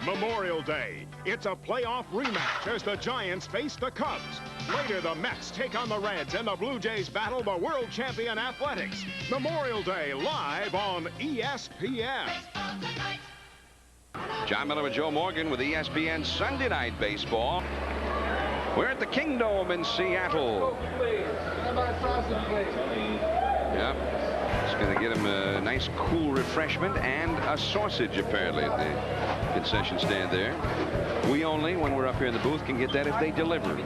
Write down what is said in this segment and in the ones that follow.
Memorial Day. It's a playoff rematch as the Giants face the Cubs. Later, the Mets take on the Reds and the Blue Jays battle the world champion Athletics. Memorial Day live on ESPN. John Miller and Joe Morgan with ESPN Sunday Night Baseball. We're at the Kingdome in Seattle. Yep. It's going to get him a nice cool refreshment and a sausage, apparently, at the concession stand there. We only, when we're up here in the booth, can get that if they deliver. It'll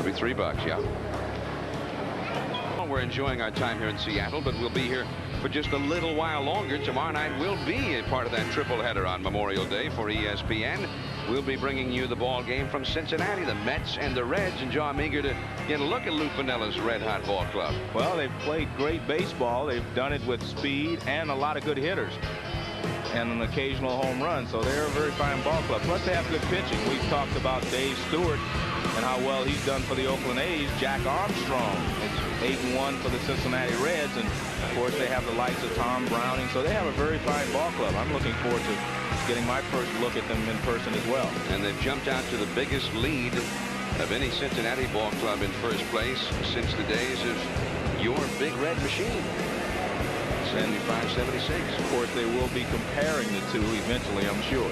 be $3, yeah. We're enjoying our time here in Seattle, but we'll be here for just a little while longer. Tomorrow night we'll be a part of that triple header on Memorial Day for ESPN. We'll be bringing you the ball game from Cincinnati, the Mets and the Reds. And Joe, I'm eager to get a look at Lou Piniella's Red Hot Ball Club. Well, they've played great baseball. They've done it with speed and a lot of good hitters and an occasional home run. So they're a very fine ball club. Plus, they have good pitching. We've talked about Dave Stewart and how well he's done for the Oakland A's. Jack Armstrong, it's 8-1 for the Cincinnati Reds. And, of course, they have the likes of Tom Browning. So they have a very fine ball club. I'm looking forward to getting my first look at them in person as well. And they've jumped out to the biggest lead of any Cincinnati ball club in first place since the days of your Big Red Machine. 75-76. Of course, they will be comparing the two eventually, I'm sure.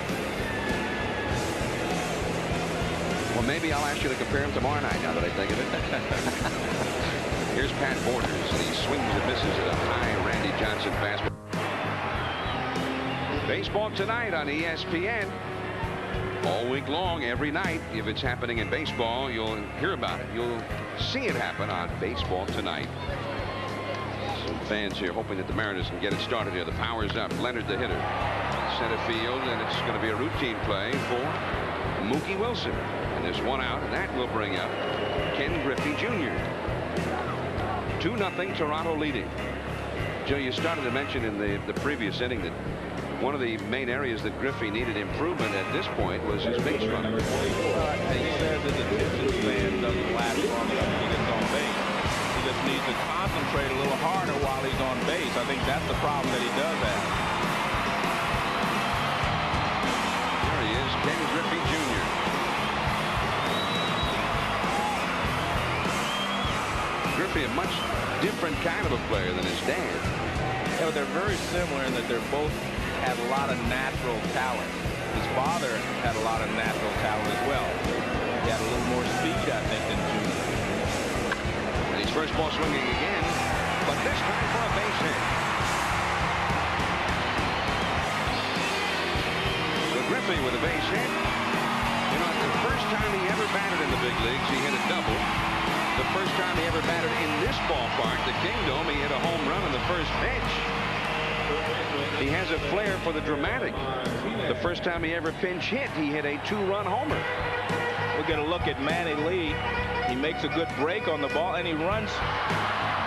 Well, maybe I'll ask you to compare them tomorrow night, now that I think of it. Here's Pat Borders, and he swings and misses at a high Randy Johnson fastball. Baseball tonight on ESPN. All week long, every night. If it's happening in baseball, you'll hear about it. You'll see it happen on Baseball Tonight. Some fans here hoping that the Mariners can get it started here. The power's up. Leonard, the hitter. Center field, and it's going to be a routine play for Mookie Wilson. And there's one out, and that will bring up Ken Griffey Jr. 2-0 Toronto leading. Joe, you started to mention in the previous inning that one of the main areas that Griffey needed improvement at this point was his base running. He says that the attention span doesn't last long enough when he gets on base. He just needs to concentrate a little harder while he's on base. I think that's the problem that he does have. There he is, Ken Griffey Jr. Griffey, a much different kind of a player than his dad. Yeah, but they're very similar in that they're both had a lot of natural talent. His father had a lot of natural talent as well. He had a little more speed, I think, than Junior. And his first ball swinging again, but this time for a base hit. So Griffey with a base hit. You know, the first time he ever batted in the big leagues, he hit a double. The first time he ever batted in this ballpark, the Kingdome, he hit a home run on the first pitch. He has a flair for the dramatic. The first time he ever pinch hit, he hit a 2-run homer. We'll get a look at Manny Lee. He makes a good break on the ball, and he runs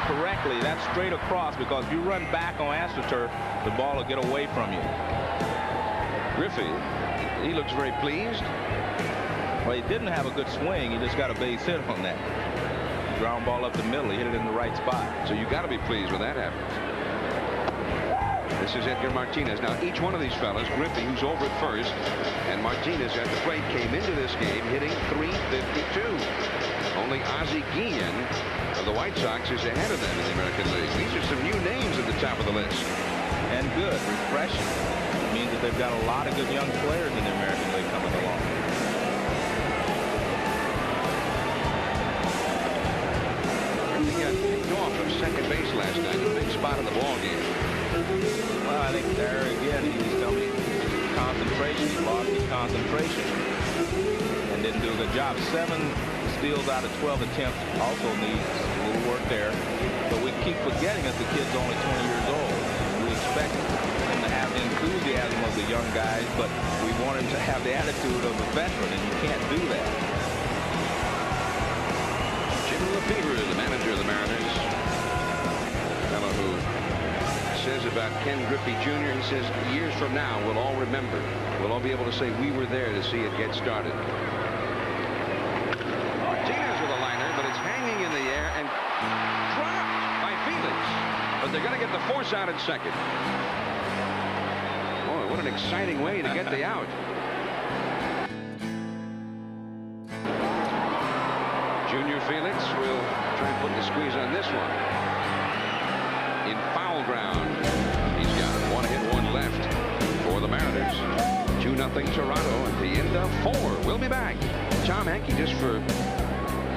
correctly. That's straight across, because if you run back on AstroTurf, the ball will get away from you. Griffey, he looks very pleased. Well, he didn't have a good swing. He just got a base hit on that. Ground ball up the middle. He hit it in the right spot. So you got to be pleased when that happens. This is Edgar Martinez. Now, each one of these fellas, Griffey, who's over at first, and Martinez at the plate, came into this game hitting .352. Only Ozzie Guillen of the White Sox is ahead of them in the American League. These are some new names at the top of the list. And good, refreshing. It means that they've got a lot of good young players in the American League coming along. He got picked off from second base last night, a big spot in the ball game. Well, I think there again, he was telling me concentration. He lost his concentration and didn't do a good job. 7 steals out of 12 attempts also needs a little work there. But we keep forgetting that the kid's only 20 years old. We expect him to have the enthusiasm of the young guys, but we want him to have the attitude of a veteran, and you can't do that. Jim LeFevre, the manager of the Mariners, fellow who says about Ken Griffey Jr., he says, years from now, we'll all remember. We'll all be able to say we were there to see it get started. Martinez with a liner, but it's hanging in the air and dropped by Felix. But they're going to get the force out at second. Boy, what an exciting way to get the out. Junior Felix will try and put the squeeze on this one. In foul ground. He's got it. One hit, one left for the Mariners. 2-0 Toronto at the end of 4. We'll be back. Tom Henke, just to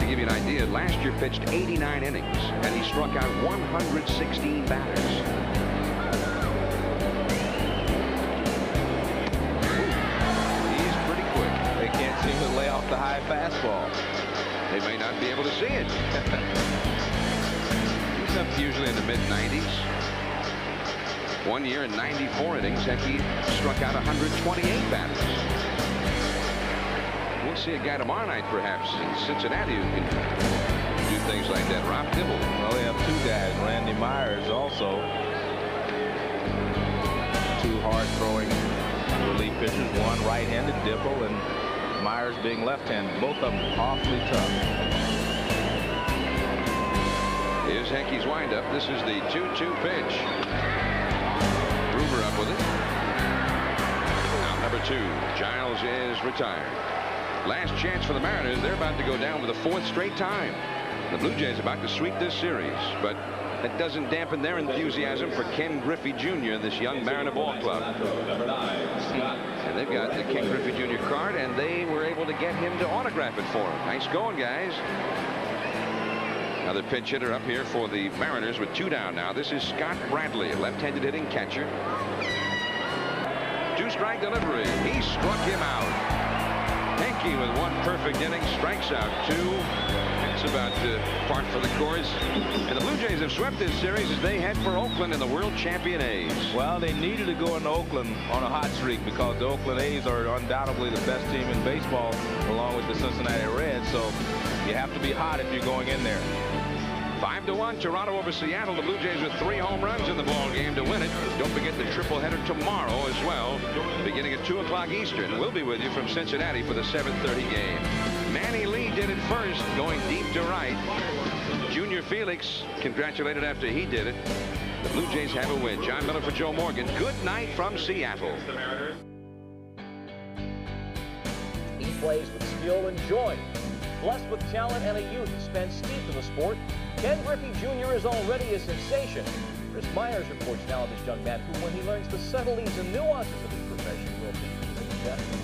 give you an idea, last year pitched 89 innings, and he struck out 116 batters. He's pretty quick. They can't seem to lay off the high fastball. They may not be able to see it. He's up usually in the mid-90s. One year in 94 innings, Henke struck out 128 batters. We'll see a guy tomorrow night, perhaps, in Cincinnati who can do things like that. Rob Dibble. Well, they have 2 guys. Randy Myers also. 2 hard-throwing relief pitchers. One right-handed, Dibble, and Myers being left-handed. Both of them awfully tough. Here's Henke's windup. This is the 2-2 pitch. Gruber up with it. Out number 2. Giles is retired. Last chance for the Mariners. They're about to go down for the 4th straight time. The Blue Jays about to sweep this series, but that doesn't dampen their enthusiasm for Ken Griffey Jr., this young Mariner ball club. And they've got the Ken Griffey Jr. card, and they were able to get him to autograph it for him. Nice going, guys. Another pinch hitter up here for the Mariners with 2 down now. This is Scott Bradley, a left-handed hitting catcher. 2-strike delivery. He struck him out. Henke with 1 perfect inning, strikes out 2. That's about par for the course. And the Blue Jays have swept this series as they head for Oakland in the world champion A's. Well, they needed to go into Oakland on a hot streak because the Oakland A's are undoubtedly the best team in baseball along with the Cincinnati Reds. So you have to be hot if you're going in there. 5-1 Toronto over Seattle. The Blue Jays with 3 home runs in the ball game to win it. Don't forget the triple-header tomorrow as well, beginning at 2 o'clock Eastern. We'll be with you from Cincinnati for the 7:30 game. Manny Lee did it first, going deep to right. Junior Felix congratulated after he did it. The Blue Jays have a win. John Miller for Joe Morgan. Good night from Seattle. He plays with skill and joy. Blessed with talent and a youth spent steeped in the sport, Ken Griffey Jr. is already a sensation. Chris Myers reports now of this young man who, when he learns the subtleties and nuances of his profession, will be successful.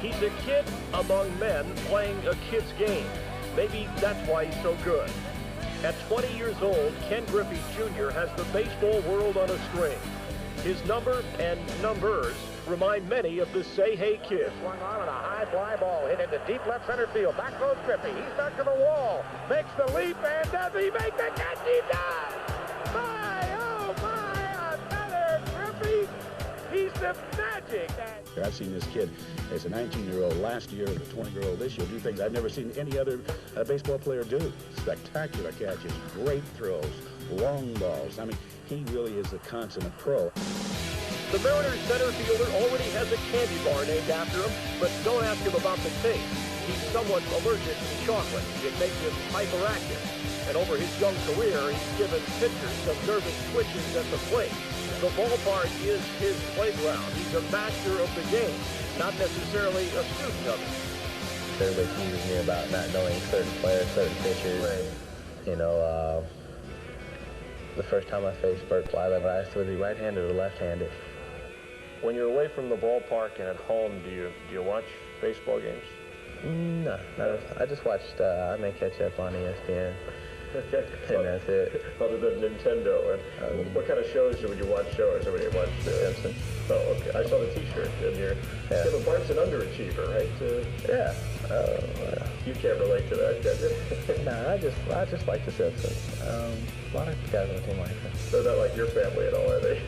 He's a kid among men playing a kid's game. Maybe that's why he's so good. At 20 years old, Ken Griffey Jr. has the baseball world on a string. His number and numbers remind many of the Say Hey Kid. Swung on and a high fly ball hit into deep left center field. Back goes Griffey. He's back to the wall. Makes the leap, and does he make the catch? He does! My, oh my, another Griffey piece of magic. I've seen this kid as a 19-year-old last year, as a 20-year-old this year, do things I've never seen any other baseball player do. Spectacular catches, great throws, long balls. I mean, he really is a consummate pro. The Mariners center fielder already has a candy bar named after him, but don't ask him about the taste. He's somewhat allergic to chocolate. It makes him hyperactive. And over his young career, he's given pictures of nervous twitches at the plate. The ballpark is his playground. He's a master of the game, not necessarily a student of it. Everybody teases me about not knowing certain players, certain pitchers. Right. You know, the first time I faced Bert Flylever, I asked, was he right-handed or left-handed? When you're away from the ballpark and at home, do you watch baseball games? No, I just watched, I may catch up on ESPN. Okay. And that's it. Other than Nintendo, and what kind of shows would you watch? Shows? Or would you watch Simpsons. Oh, okay. I saw the T-shirt in here. Yeah. Kevin Bart's an underachiever, right? Yeah. You can't relate to that, can you? No, I just like the Simpsons. A lot of guys on the team like that. They're not like your family at all, are they?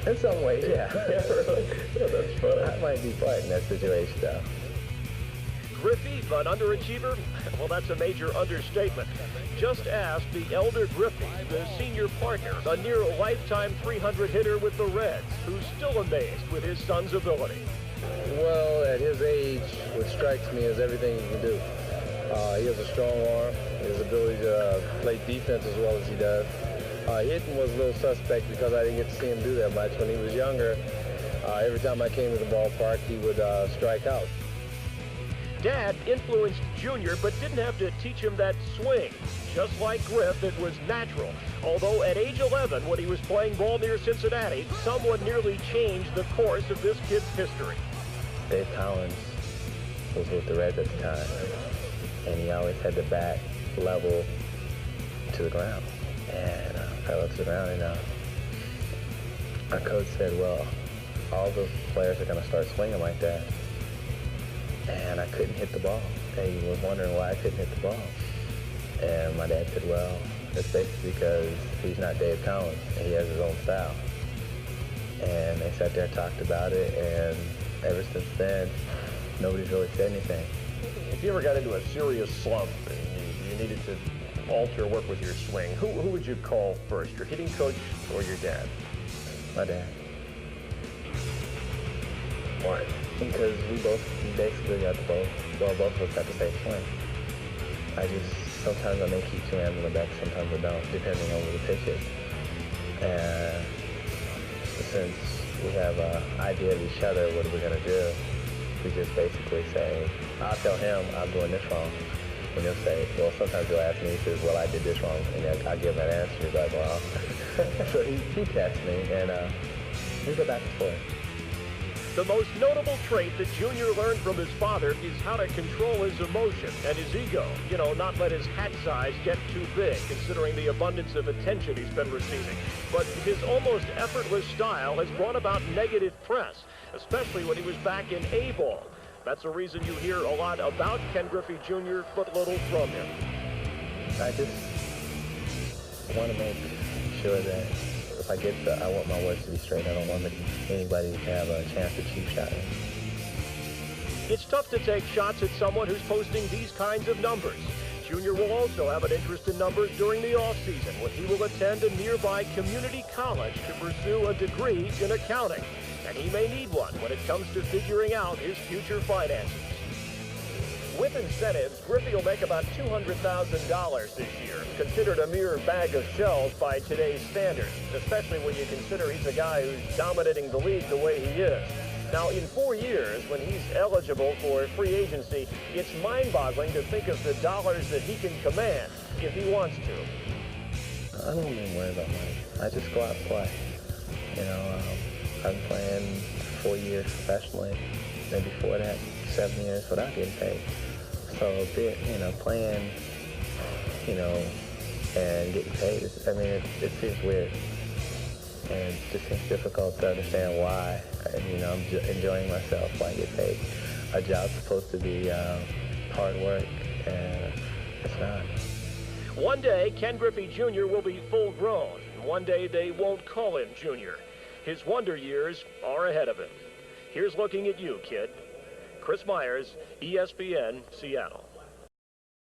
In some ways, yeah. Yeah, really? Yeah, that's funny. I might be right in that situation, though. Griffey, an underachiever? Well, that's a major understatement. Just ask the elder Griffey, the senior partner, a near lifetime 300 hitter with the Reds, who's still amazed with his son's ability. Well, at his age, what strikes me is everything he can do. He has a strong arm, his ability to play defense as well as he does. Hitting was a little suspect because I didn't get to see him do that much. When he was younger, every time I came to the ballpark, he would strike out. Dad influenced Junior, but didn't have to teach him that swing. Just like Griff, it was natural. Although at age 11, when he was playing ball near Cincinnati, someone nearly changed the course of this kid's history. Dave Collins was with the Reds at the time, and he always had the bat level to the ground. And parallel to the ground, and our coach said, well, all the players are going to start swinging like that. And I couldn't hit the ball. They was wondering why I couldn't hit the ball. And my dad said, well, it's basically because he's not Dave Collins, and he has his own style. And they sat there and talked about it, and ever since then, nobody's really said anything. If you ever got into a serious slump and you needed to alter or work with your swing, who would you call first, your hitting coach or your dad? My dad. Why? Because we basically got both of us got the same swing. Sometimes I may keep two hands on the back, sometimes I don't, depending on the pitches. And since we have an idea of each other, what are we going to do? We just basically say, I'll tell him I'm doing this wrong. And he'll say, well, sometimes he'll ask me, he says, well, I did this wrong. And I'll give him an answer. He's like, well. So he tests me, and we go back and forth. The most notable trait that Junior learned from his father is how to control his emotion and his ego. You know, not let his hat size get too big, considering the abundance of attention he's been receiving. But his almost effortless style has brought about negative press, especially when he was back in A-ball. That's a reason you hear a lot about Ken Griffey Jr., but little from him. I just want to make sure that if I get I want my words to be straight. I don't want anybody to have a chance to cheap shot me. It's tough to take shots at someone who's posting these kinds of numbers. Junior will also have an interest in numbers during the off-season when he will attend a nearby community college to pursue a degree in accounting. And he may need one when it comes to figuring out his future finances. With incentives, Griffey will make about $200,000 this year, considered a mere bag of shells by today's standards, especially when you consider he's a guy who's dominating the league the way he is. Now, in 4 years, when he's eligible for free agency, it's mind-boggling to think of the dollars that he can command if he wants to. I don't even worry about money. I just go out and play. You know, I've been playing 4 years professionally, then before that, 7 years without getting paid. So, playing, and getting paid, it seems weird. And it just seems difficult to understand why. And, I'm enjoying myself when I get paid. A job's supposed to be hard work, and it's not. One day, Ken Griffey Jr. will be full grown. One day, they won't call him Junior. His wonder years are ahead of him. Here's looking at you, kid. Chris Myers, ESPN, Seattle.